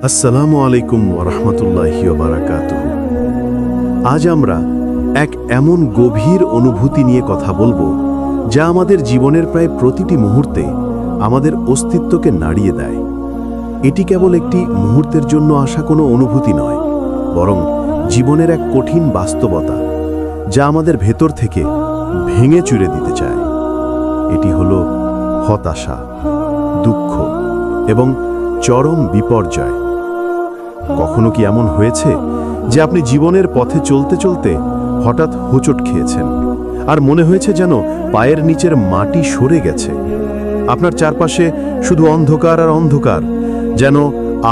আসসালামু আলাইকুম ওয়া রাহমাতুল্লাহি ওয়া বারাকাতুহু। আজ আমরা এক এমন গভীর অনুভূতি নিয়ে কথা বলবো যা আমাদের জীবনের প্রায় প্রতিটি মুহূর্তে আমাদের অস্তিত্বকে নাড়িয়ে দেয়। এটি কেবল একটি মুহূর্তের জন্য আসা কোনো অনুভূতি নয়, বরং জীবনের এক কঠিন বাস্তবতা যা আমাদের ভেতর থেকে ভেঙে চুরে দিতে চায়। এটি হলো হতাশা, দুঃখ এবং চরম বিপর্যয়। কখনো কি এমন হয়েছে যে আপনি জীবনের পথে চলতে চলতে হঠাৎ হোঁচট খেয়েছেন আর মনে হয়েছে যেন পায়ের নিচের মাটি সরে গেছে? আপনার চারপাশে শুধু অন্ধকার আর অন্ধকার, যেন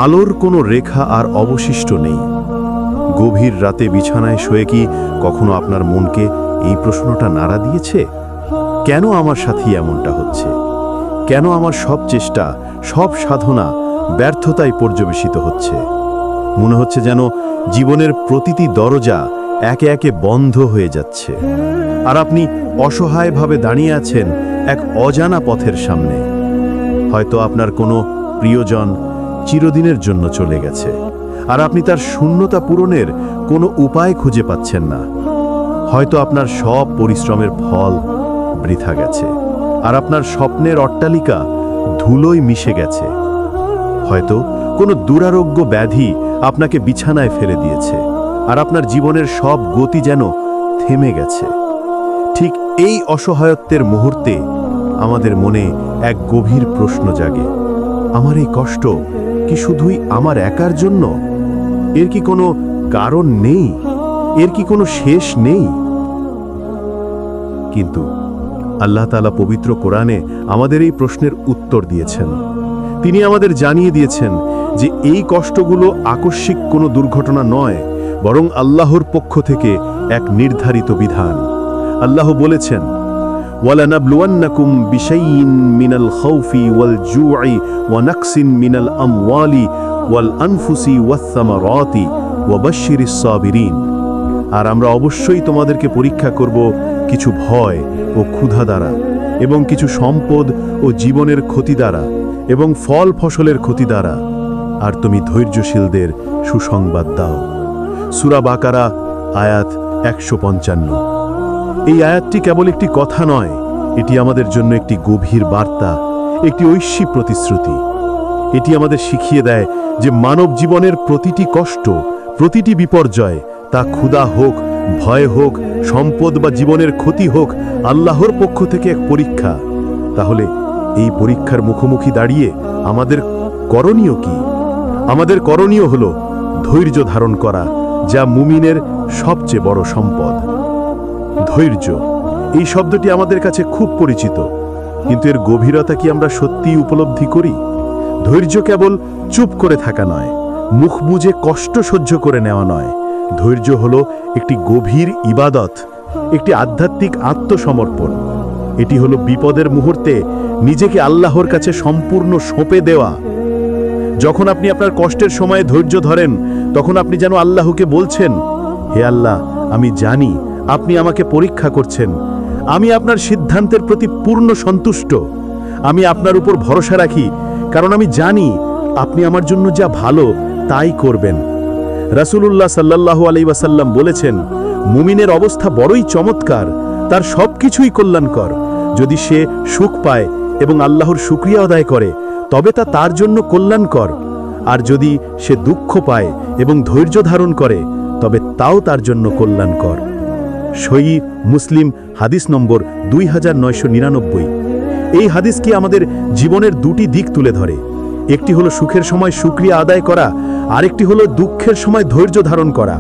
আলোর কোনো রেখা আর অবশিষ্ট নেই। গভীর রাতে বিছানায় শুয়ে কি কখনো আপনার মনকে এই প্রশ্নটা নাড়া দিয়েছে, কেন আমার সাথী এমনটা হচ্ছে? কেন আমার সব চেষ্টা, সব সাধনা ব্যর্থতায় পর্যবেসিত হচ্ছে? মনে হচ্ছে যেন জীবনের প্রতিটি দরজা একে একে বন্ধ হয়ে যাচ্ছে, আর আপনি অসহায়ভাবে দাঁড়িয়ে আছেন এক অজানা পথের সামনে। হয়তো আপনার কোনো প্রিয়জন চিরদিনের জন্য চলে গেছে, আর আপনি তার শূন্যতা পূরণের কোনো উপায় খুঁজে পাচ্ছেন না। হয়তো আপনার সব পরিশ্রমের ফল বৃথা গেছে, আর আপনার স্বপ্নের অট্টালিকা ধুলোয় মিশে গেছে। হয়তো কোনো দুরারোগ্য ব্যাধি আপনাকে বিছানায় ফেলে দিয়েছে, আর আপনার জীবনের সব গতি যেন থেমে গেছে। ঠিক এই অসহায়ত্বের মুহূর্তে আমাদের মনে এক গভীর প্রশ্ন জাগে, আমার এই কষ্ট কি শুধুই আমার একার জন্য? এর কি কোনো কারণ নেই? এর কি কোনো শেষ নেই? কিন্তু আল্লাহ তাআলা পবিত্র কোরআনে আমাদের এই প্রশ্নের উত্তর দিয়েছেন। তিনি আমাদের জানিয়ে দিয়েছেন যে এই কষ্টগুলো আকস্মিক কোনো দুর্ঘটনা নয়, বরং আল্লাহর পক্ষ থেকে এক নির্ধারিত বিধান। আল্লাহ বলেছেন, ওয়ালানাবলুওয়ান্নাকুম বিশাইইন মিনাল খাউফি ওয়াল জুই ওয়া নাকসিন মিনাল আমওয়ালি ওয়াল আনফুসি ওয়াস সামারাতি ওয়া বাশশিরিস সাবিরিন। আর আমরা অবশ্যই তোমাদেরকে পরীক্ষা করব কিছু ভয় ও ক্ষুধা দ্বারা, এবং কিছু সম্পদ ও জীবনের ক্ষতি দ্বারা, এবং ফল ফসলের ক্ষতি দ্বারা। আর তুমি ধৈর্যশীলদের সুসংবাদ দাও। সূরা বাকারা আয়াত ১৫৫। এই আয়াতটি কেবল একটি কথা নয়, এটি আমাদের জন্য একটি গভীর বার্তা, একটি ঐশী প্রতিশ্রুতি। এটি আমাদের শিখিয়ে দেয় যে মানব জীবনের প্রতিটি কষ্ট, প্রতিটি বিপর্যয়, তা ক্ষুধা হোক, ভয় হোক, সম্পদ বা জীবনের ক্ষতি হোক, আল্লাহর পক্ষ থেকে এক পরীক্ষা। তাহলে এই পরীক্ষার মুখোমুখি দাঁড়িয়ে আমাদের করণীয় কি? আমাদের করণীয় হলো ধৈর্য ধারণ করা, যা মুমিনের সবচেয়ে বড় সম্পদ। ধৈর্য, এই শব্দটি আমাদের কাছে খুব পরিচিত, কিন্তু এর গভীরতা কি আমরা সত্যিই উপলব্ধি করি? ধৈর্য কেবল চুপ করে থাকা নয়, মুখ বুজে কষ্ট সহ্য করে নেওয়া নয়। ধৈর্য হলো একটি গভীর ইবাদত, একটি আধ্যাত্মিক আত্মসমর্পণ। এটি হলো বিপদের মুহূর্তে নিজেকে আল্লাহর কাছে সম্পূর্ণ সঁপে দেওয়া। যখন আপনি আপনার কষ্টের সময়ে ধৈর্য ধরেন, তখন আপনি যেন আল্লাহকে বলছেন, হে আল্লাহ, আমি জানি আপনি আমাকে পরীক্ষা করছেন। আমি আপনার সিদ্ধান্তের প্রতি পূর্ণ সন্তুষ্ট। আমি আপনার উপর ভরসা রাখি, কারণ আমি জানি আপনি আমার জন্য যা ভালো তাই করবেন। রাসূলুল্লাহ সাল্লাল্লাহু আলাইহি ওয়াসাল্লাম বলেছেন, মুমিনের অবস্থা বড়ই চমৎকার, তার সবকিছুই কল্যাণকর। যদি সে সুখ পায় এবং আল্লাহর শুকরিয়া আদায় করে, তবে তা তার জন্য কল্যাণকর। আর যদি সে দুঃখ পায় এবং ধৈর্য ধারণ করে, তবে তাও তার জন্য কল্যাণকর। সহিহ মুসলিম হাদিস নম্বর 2999। এই হাদিস কি আমাদের জীবনের দুটি দিক তুলে ধরে। একটি হলো সুখের সময় শুকরিয়া আদায় করা, আরেকটি হলো দুঃখের সময় ধৈর্য ধারণ করা।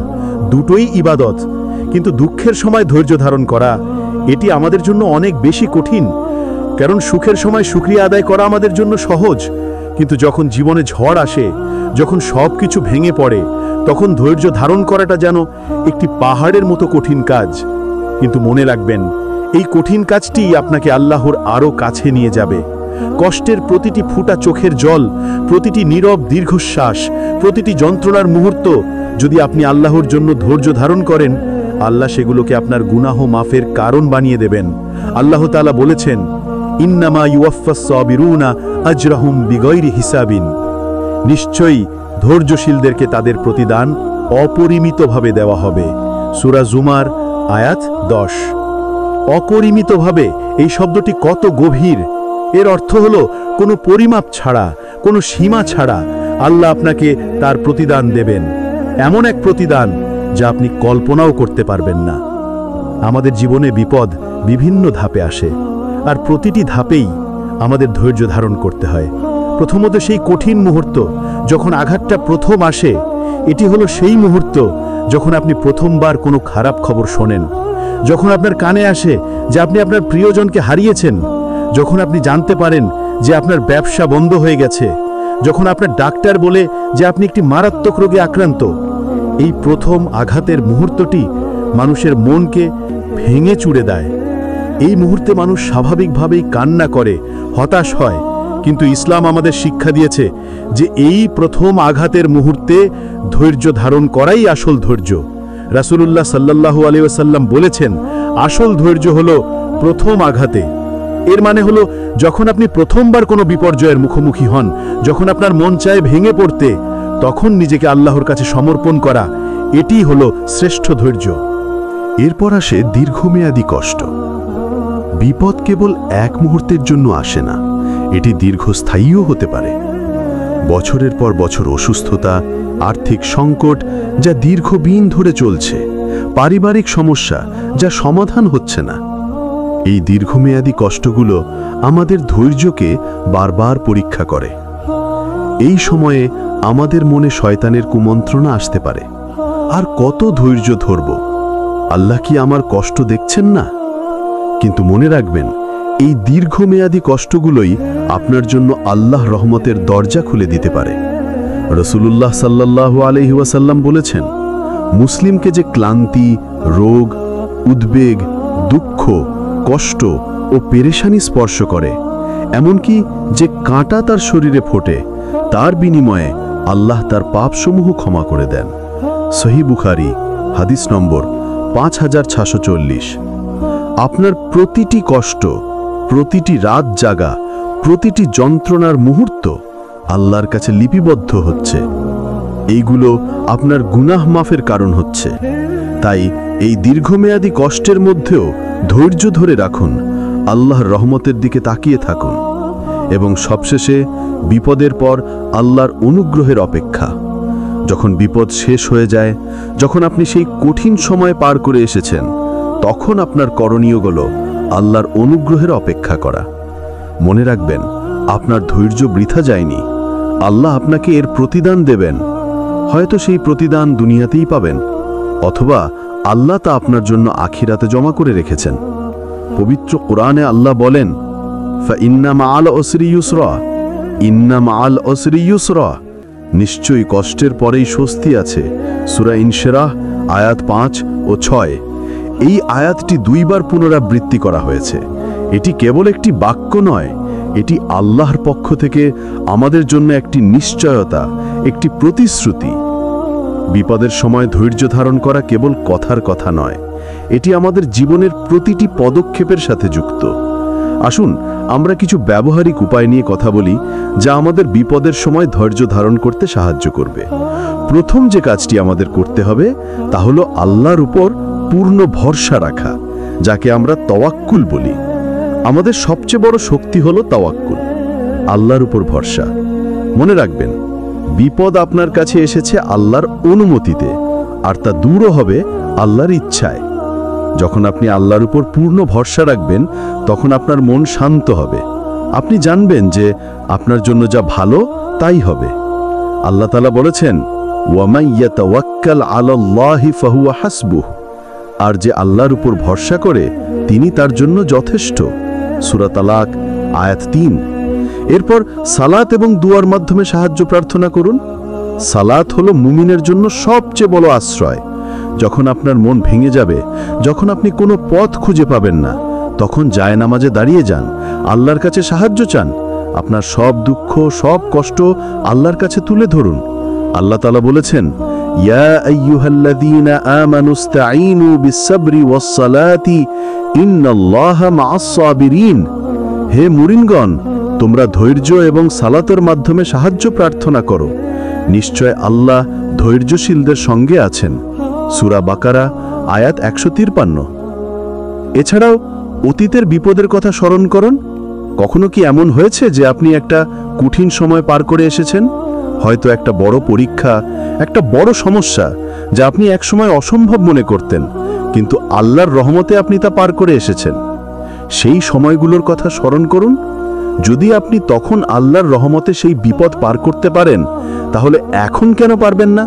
দুটোই ইবাদত, কিন্তু দুঃখের সময় ধৈর্য ধারণ করা, এটি আমাদের জন্য অনেক বেশি কঠিন। কারণ সুখের সময় শুকরিয়া আদায় করা আমাদের জন্য সহজ, কিন্তু যখন জীবনে ঝড় আসে, যখন সব কিছু ভেঙে পড়ে, তখন ধৈর্য ধারণ করাটা যেন একটি পাহাড়ের মতো কঠিন কাজ। কিন্তু মনে রাখবেন, এই কঠিন কাজটি আপনাকে আল্লাহর আরও কাছে নিয়ে যাবে। কষ্টের প্রতিটি ফোঁটা চোখের জল, প্রতিটি নীরব দীর্ঘশ্বাস, প্রতিটি যন্ত্রণার মুহূর্ত যদি আপনি আল্লাহর জন্য ধৈর্য ধারণ করেন, আল্লাহ সেগুলোকে আপনার গুনাহ মাফের কারণ বানিয়ে দেবেন। আল্লাহ তাআলা বলেছেন, ইন্নামা ইউওয়াফফাস সাবিরুনা আজরাহুম বিগাইরি হিসাবিন। নিশ্চয়ই ধৈর্যশীলদেরকে তাদের প্রতিদান অপরিমিতভাবে দেওয়া হবে। সূরা জুমার আয়াত 10। অপরিমিতভাবে এই শব্দটি কত গভীর। এর অর্থ হলো কোনো পরিমাপ ছাড়া, কোনো সীমা ছাড়া আল্লাহ আপনাকে তার প্রতিদান দেবেন, এমন এক প্রতিদান যা আপনি কল্পনাও করতে পারবেন না। আমাদের জীবনে বিপদ বিভিন্ন ধাপে আসে, আর প্রতিটি ধাপেই আমাদের ধৈর্য ধারণ করতে হয়। প্রথমত সেই কঠিন মুহূর্ত যখন আঘাতটা প্রথম আসে, এটি হলো সেই মুহূর্ত যখন আপনি প্রথমবার কোনো খারাপ খবর শোনেন, যখন আপনার কানে আসে যে আপনি আপনার প্রিয়জনকে হারিয়েছেন, যখন আপনি জানতে পারেন যে আপনার ব্যবসা বন্ধ হয়ে গেছে, যখন আপনার ডাক্তার বলে যে আপনি একটি মারাত্মক রোগে আক্রান্ত। এই প্রথম আঘাতের মুহূর্তটি মানুষের মনকে ভেঙে চুড়ে দেয়। এই মুহূর্তে মানুষ স্বাভাবিকভাবেই কান্না করে, হতাশ হয়, কিন্তু ইসলাম আমাদের শিক্ষা দিয়েছে যে এই প্রথম আঘাতের মুহূর্তে ধৈর্য ধারণ করাই আসল ধৈর্য। রাসূলুল্লাহ সাল্লাল্লাহু আলাইহি ওয়াসাল্লাম বলেছেন, আসল ধৈর্য হলো প্রথম আঘাতে। এর মানে হলো যখন আপনি প্রথমবার কোনো বিপর্যয়ের মুখোমুখি হন, যখন আপনার মন চায় ভেঙে পড়তে, তখন নিজেকে আল্লাহর কাছে সমর্পণ করা, এটিই হলো শ্রেষ্ঠ ধৈর্য। এরপর আসে দীর্ঘমেয়াদী কষ্ট। বিপদ কেবল এক মুহূর্তের জন্য আসে না, এটি দীর্ঘস্থায়ীও হতে পারে। বছরের পর বছর অসুস্থতা, আর্থিক সংকট যা দীর্ঘদিন ধরে চলছে, পারিবারিক সমস্যা যা সমাধান হচ্ছে না। এই দীর্ঘমেয়াদী কষ্টগুলো আমাদের ধৈর্যকে বারবার পরীক্ষা করে। এই সময়ে আমাদের মনে শয়তানের কুমন্ত্রণা আসতে পারে, আর কত ধৈর্য ধরব, আল্লাহ কি আমার কষ্ট দেখছেন না? কিন্তু মনে রাখবেন, এই দীর্ঘমেয়াদী কষ্টগুলোই আপনার জন্য আল্লাহ রহমতের দরজা খুলে দিতে পারে। রাসূলুল্লাহ সাল্লাল্লাহু আলাইহি ওয়াসাল্লাম বলেছেন, মুসলিমকে যে ক্লান্তি, রোগ, উদ্বেগ, দুঃখ, কষ্ট ও পেরেশানি স্পর্শ করে, এমনকি যে কাঁটা তার শরীরে ফোটে, তার বিনিময়ে আল্লাহ তার পাপসমূহ ক্ষমা করে দেন। সহিহ বুখারী হাদিস নম্বর 5640। আপনার প্রতিটি কষ্ট, প্রতিটি রাত জাগা, প্রতিটি যন্ত্রণার মুহূর্ত আল্লাহর কাছে লিপিবদ্ধ হচ্ছে। এইগুলো আপনার গুনাহ মাফের কারণ হচ্ছে। তাই এই দীর্ঘমেয়াদী কষ্টের মধ্যেও ধৈর্য ধরে রাখুন, আল্লাহর রহমতের দিকে তাকিয়ে থাকুন, এবং সবশেষে বিপদের পর আল্লাহর অনুগ্রহের অপেক্ষা। যখন বিপদ শেষ হয়ে যায়, যখন আপনি সেই কঠিন সময় পার করে এসেছেন, তখন আপনার করণীয়গুলো আল্লাহর অনুগ্রহের অপেক্ষা করা। মনে রাখবেন, আপনার ধৈর্য বৃথা যায়নি। আল্লাহ আপনাকে এর প্রতিদান দেবেন। হয়তো সেই প্রতিদান দুনিয়াতেই পাবেন, অথবা আল্লাহ তা আপনার জন্য আখিরাতে জমা করে রেখেছেন। পবিত্র কোরআনে আল্লাহ বলেন, ফাইন্না মাআল উসরি ইউসরা, ইন্না মাআল উসরি ইউসরা, নিশ্চয়ই কষ্টের পরেই স্বস্তি আছে। সূরা ইনশিরাহ আয়াত 5 ও 6। এই আয়াতটি দুইবার পুনরাবৃত্তি করা হয়েছে। এটি কেবল একটি বাক্য নয়, এটি আল্লাহর পক্ষ থেকে আমাদের জন্য একটি নিশ্চয়তা, একটি প্রতিশ্রুতি। বিপদের সময় ধৈর্য ধারণ করা কেবল কথার কথা নয়, এটি আমাদের জীবনের প্রতিটি পদক্ষেপের সাথে যুক্ত। আসুন আমরা কিছু ব্যবহারিক উপায় নিয়ে কথা বলি, যা আমাদের বিপদের সময় ধৈর্য ধারণ করতে সাহায্য করবে। প্রথম যে কাজটি আমাদের করতে হবে তা হলো আল্লাহর উপর পূর্ণ ভরসা রাখা, যাকে আমরা তাওয়াক্কুল বলি। আমাদের সবচেয়ে বড় শক্তি হলো তাওয়াক্কুল, আল্লাহর উপর ভরসা। মনে রাখবেন, বিপদ আপনার কাছে এসেছে আল্লাহর অনুমতিতে, আর তা দূরও হবে আল্লাহর ইচ্ছায়। যখন আপনি আল্লাহর উপর পূর্ণ ভরসা রাখবেন, তখন আপনার মন শান্ত হবে। আপনি জানবেন যে আপনার জন্য যা ভালো তাই হবে। আল্লাহ তাআলা বলেছেন, ওয়ামান ইয়াতাওয়াক্কাল আলাল্লাহি ফাহুয়া হাসবুহ, আর যে আল্লাহর উপর ভরসা করে তিনি তার জন্য যথেষ্ট। সূরা তালাক আয়াত 3। এরপর সালাত এবং দুয়ার মাধ্যমে সাহায্য প্রার্থনা করুন। সালাত হলো মুমিনের জন্য সবচেয়ে বড় আশ্রয়। যখন আপনার মন ভেঙে যাবে, যখন আপনি কোনো পথ খুঁজে পাবেন না, তখন জায়নামাজে দাঁড়িয়ে যান, আল্লাহর কাছে সাহায্য চান। আপনার সব দুঃখ, সব কষ্ট আল্লাহর কাছে তুলে ধরুন। আল্লাহ তাআলা বলেছেন, ইয়া আইয়ুহাল্লাযীনা আমানুস্তাঈনু বিস-সাবরি ওয়াস-সালাতি ইন্নাল্লাহা মা'আস-সাবিরিন। হে মুমিনগণ, তোমরা ধৈর্য এবং সালাতের মাধ্যমে সাহায্য প্রার্থনা করো, নিশ্চয় আল্লাহ ধৈর্যশীলদের সঙ্গে আছেন। সূরা বাকারা আয়াত 153। এছাড়াও অতীতের বিপদের কথা স্মরণ করুন। কখনো কি এমন হয়েছে যে আপনি একটা কঠিন সময় পার করে এসেছেন? হয়তো একটা বড় পরীক্ষা, একটা বড় সমস্যা যা আপনি একসময় অসম্ভব মনে করতেন, কিন্তু আল্লাহর রহমতে আপনি তা পার করে এসেছেন। সেই সময়গুলোর কথা স্মরণ করুন। যদি আপনি তখন আল্লাহর রহমতে সেই বিপদ পার করতে পারেন, তাহলে এখন কেন পারবেন না?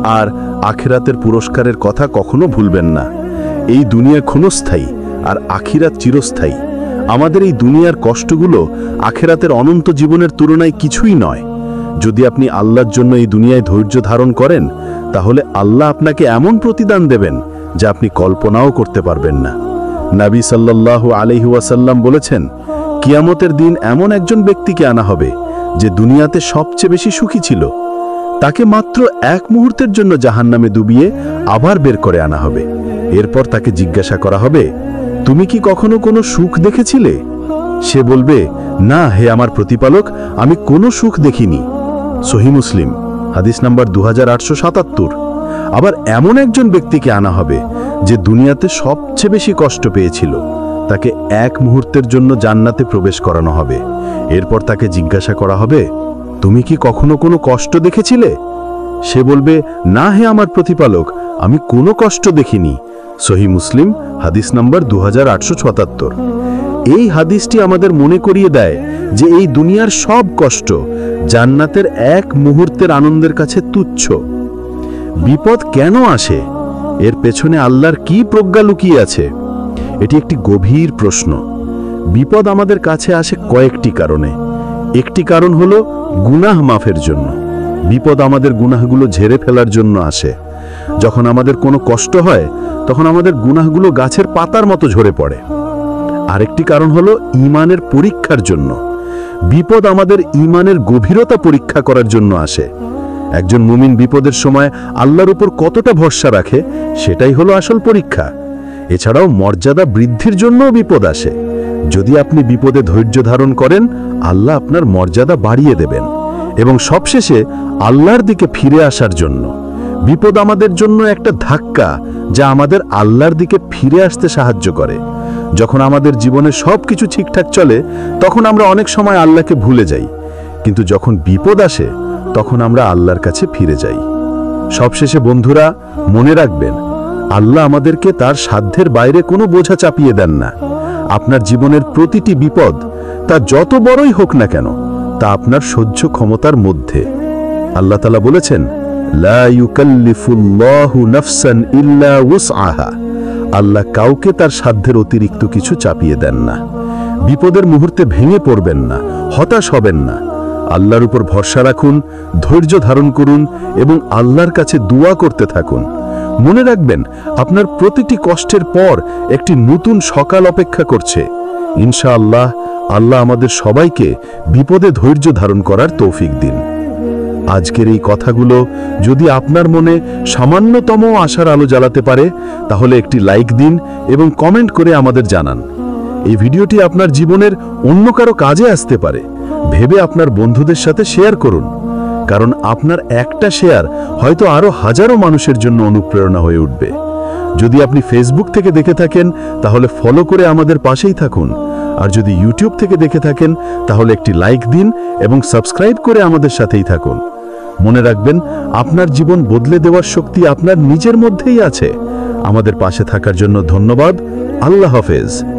আর আখিরাতের পুরস্কারের কথা কখনো ভুলবেন না। এই দুনিয়া ক্ষণস্থায়ী আর আখিরাত চিরস্থায়ী। আমাদের এই দুনিয়ার কষ্টগুলো আখিরাতের অনন্ত জীবনের তুলনায় কিছুই নয়। যদি আপনি আল্লাহর জন্য এই দুনিয়ায় ধৈর্য ধারণ করেন, তাহলে আল্লাহ আপনাকে এমন প্রতিদান দেবেন যা আপনি কল্পনাও করতে পারবেন না। নবী সাল্লাল্লাহু আলাইহি ওয়াসাল্লাম বলেছেন, কিয়ামতের দিন এমন একজন ব্যক্তিকে আনা হবে যে দুনিয়াতে সবচেয়ে বেশি সুখী ছিল। তাকে মাত্র এক মুহূর্তের জন্য জাহান্নামে ডুবিয়ে আবার বের করে আনা হবে। এরপর তাকে জিজ্ঞাসা করা হবে, তুমি কি কখনো কোনো সুখ দেখেছিলে? সে বলবে, না হে আমার প্রতিপালক, আমি কোনো সুখ দেখিনি। সহিহ মুসলিম হাদিস নাম্বার 2877। আবার এমন একজন ব্যক্তিকে আনা হবে যে দুনিয়াতে সবচেয়ে বেশি কষ্ট পেয়েছিল। তাকে এক মুহূর্তের জন্য জান্নাতে প্রবেশ করানো হবে। এরপর তাকে জিজ্ঞাসা করা হবে, তুমি কি কখনো কোনো কষ্ট দেখেছিলে? সে বলবে, না হে আমার প্রতিপালক, আমি কোনো কষ্ট দেখিনি। সহিহ মুসলিম হাদিস নাম্বার 2877। এই হাদিসটি আমাদের মনে করিয়ে দেয় যে এই দুনিয়ার সব কষ্ট জান্নাতের এক মুহূর্তের আনন্দের কাছে তুচ্ছ। বিপদ কেন আসে? এর পেছনে আল্লাহর কি প্রজ্ঞা লুকিয়ে আছে? এটি একটি গভীর প্রশ্ন। বিপদ আমাদের কাছে আসে কয়েকটি কারণে। একটি কারণ হলো গুনাহ মাফের জন্য। বিপদ আমাদের গুনাহগুলো ঝেড়ে ফেলার জন্য আসে। যখন আমাদের কোনো কষ্ট হয়, তখন আমাদের গুনাহগুলো গাছের পাতার মতো ঝরে পড়ে। আরেকটি কারণ হলো ঈমানের পরীক্ষার জন্য। বিপদ আমাদের ঈমানের গভীরতা পরীক্ষা করার জন্য আসে। একজন মুমিন বিপদের সময় আল্লাহর উপর কতটা ভরসা রাখে, সেটাই হলো আসল পরীক্ষা। এছাড়াও মর্যাদা বৃদ্ধির জন্যও বিপদ আসে। যদি আপনি বিপদে ধৈর্য ধারণ করেন, আল্লাহ আপনার মর্যাদা বাড়িয়ে দেবেন। এবং সবশেষে আল্লাহর দিকে ফিরে আসার জন্য। বিপদ আমাদের জন্য একটা ধাক্কা, যা আমাদের আল্লাহর দিকে ফিরে আসতে সাহায্য করে। যখন আমাদের জীবনে সবকিছু ঠিকঠাক চলে, তখন আমরা অনেক সময় আল্লাহকে ভুলে যাই। কিন্তু যখন বিপদ আসে, তখন আমরা আল্লাহর কাছে ফিরে যাই। সবশেষে বন্ধুরা, মনে রাখবেন, আল্লাহ আমাদেরকে তার সাধ্যের বাইরে কোনো বোঝা চাপিয়ে দেন না। আপনার জীবনের প্রতিটি বিপদ, তা যত বড়ই হোক না কেন, তা আপনার সহ্য ক্ষমতার মধ্যে। আল্লাহ তাআলা বলেছেন, লা ইউকাল্লিফুল্লাহু নাফসান ইল্লা উসআহা। আল্লাহ কাউকে তার সাধ্যের অতিরিক্ত কিছু চাপিয়ে দেন না। বিপদের মুহূর্তে ভেঙে পড়বেন না, হতাশ হবেন না। আল্লাহর উপর ভরসা রাখুন, ধৈর্য ধারণ করুন এবং আল্লাহর কাছে দোয়া করতে থাকুন। মনে রাখবেন, আপনার প্রতিটি কষ্টের পর একটি নতুন সকাল অপেক্ষা করছে। ইনশাআল্লাহ, আল্লাহ আমাদের সবাইকে বিপদে ধৈর্য ধারণ করার তৌফিক দিন। আজকের এই কথাগুলো যদি আপনার মনে সামান্যতম আশার আলো জ্বালাতে পারে, তাহলে একটি লাইক দিন এবং কমেন্ট করে আমাদের জানান। এই ভিডিওটি আপনার জীবনের অন্য কারো কাজে আসতে পারে ভেবে আপনার বন্ধুদের সাথে শেয়ার করুন, কারণ আপনার একটা শেয়ার হয়তো আরো হাজারো মানুষের জন্য অনুপ্রেরণা হয়ে উঠবে। যদি আপনি ফেসবুক থেকে দেখে থাকেন, তাহলে ফলো করে আমাদের পাশেই থাকুন। আর যদি ইউটিউব থেকে দেখে থাকেন, তাহলে একটি লাইক দিন এবং সাবস্ক্রাইব করে আমাদের সাথেই থাকুন। মনে রাখবেন, আপনার জীবন বদলে দেওয়ার শক্তি আপনার নিজের মধ্যেই আছে। আমাদের পাশে থাকার জন্য ধন্যবাদ। আল্লাহ হাফেজ।